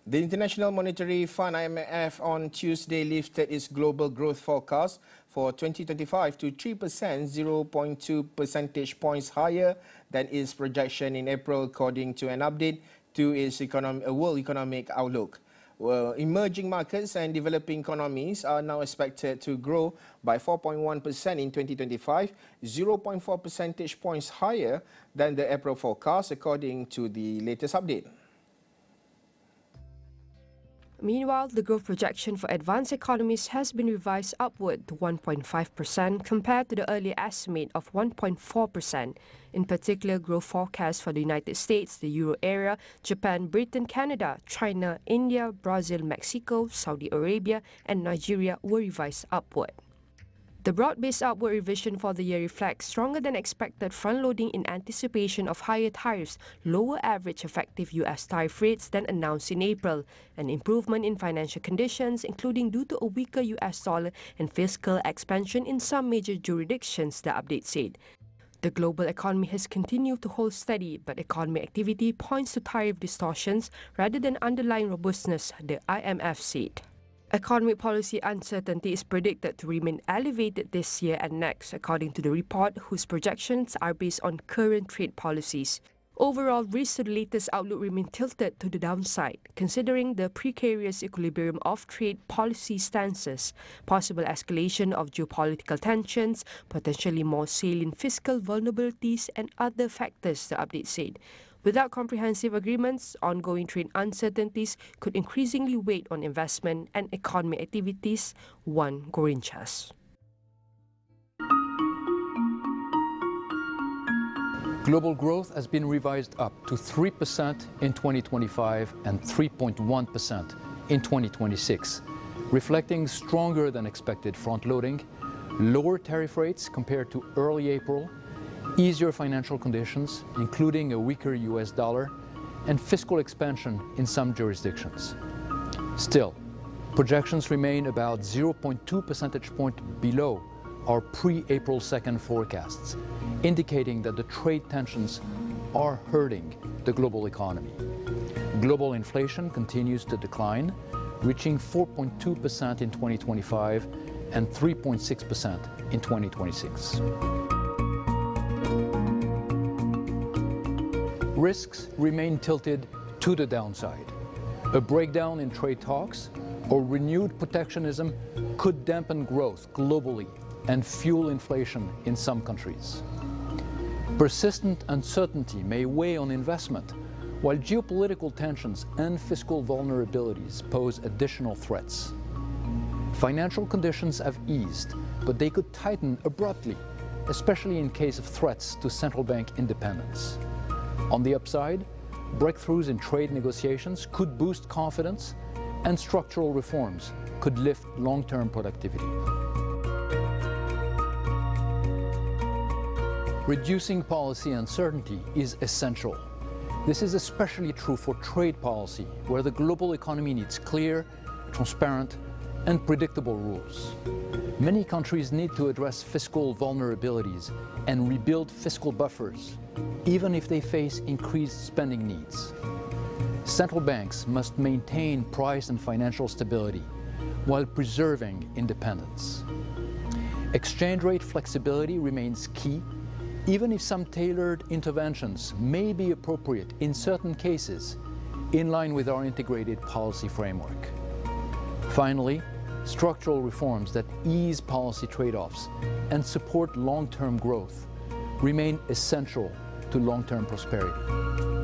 The International Monetary Fund IMF on Tuesday lifted its global growth forecast for 2025 to 3%, 0.2 percentage points higher than its projection in April, according to an update to its world economic outlook. Well, emerging markets and developing economies are now expected to grow by 4.1% in 2025, 0.4 percentage points higher than the April forecast, according to the latest update. Meanwhile, the growth projection for advanced economies has been revised upward to 1.5% compared to the earlier estimate of 1.4%. In particular, growth forecasts for the United States, the Euro area, Japan, Britain, Canada, China, India, Brazil, Mexico, Saudi Arabia, and Nigeria were revised upward. The broad-based upward revision for the year reflects stronger than expected front-loading in anticipation of higher tariffs, lower average effective U.S. tariff rates than announced in April, and improvement in financial conditions, including due to a weaker U.S. dollar and fiscal expansion in some major jurisdictions, the update said. The global economy has continued to hold steady, but economic activity points to tariff distortions rather than underlying robustness, the IMF said. Economic policy uncertainty is predicted to remain elevated this year and next, according to the report, whose projections are based on current trade policies. Overall, risks to the latest outlook remain tilted to the downside, considering the precarious equilibrium of trade policy stances, possible escalation of geopolitical tensions, potentially more salient fiscal vulnerabilities, and other factors, the update said. Without comprehensive agreements, ongoing trade uncertainties could increasingly weigh on investment and economic activities, one Gorinchas. Global growth has been revised up to 3% in 2025 and 3.1% in 2026, reflecting stronger than expected front-loading, lower tariff rates compared to early April, easier financial conditions, including a weaker US dollar, and fiscal expansion in some jurisdictions. Still, projections remain about 0.2 percentage point below our pre-April 2nd forecasts, indicating that the trade tensions are hurting the global economy. Global inflation continues to decline, reaching 4.2% in 2025 and 3.6% in 2026. Risks remain tilted to the downside. A breakdown in trade talks or renewed protectionism could dampen growth globally and fuel inflation in some countries. Persistent uncertainty may weigh on investment, while geopolitical tensions and fiscal vulnerabilities pose additional threats. Financial conditions have eased, but they could tighten abruptly, especially in case of threats to central bank independence. On the upside, breakthroughs in trade negotiations could boost confidence, and structural reforms could lift long-term productivity. Reducing policy uncertainty is essential. This is especially true for trade policy, where the global economy needs clear, transparent, and predictable rules. Many countries need to address fiscal vulnerabilities and rebuild fiscal buffers, even if they face increased spending needs. Central banks must maintain price and financial stability while preserving independence. Exchange rate flexibility remains key, even if some tailored interventions may be appropriate in certain cases, in line with our integrated policy framework. Finally, structural reforms that ease policy trade-offs and support long-term growth remain essential to long-term prosperity.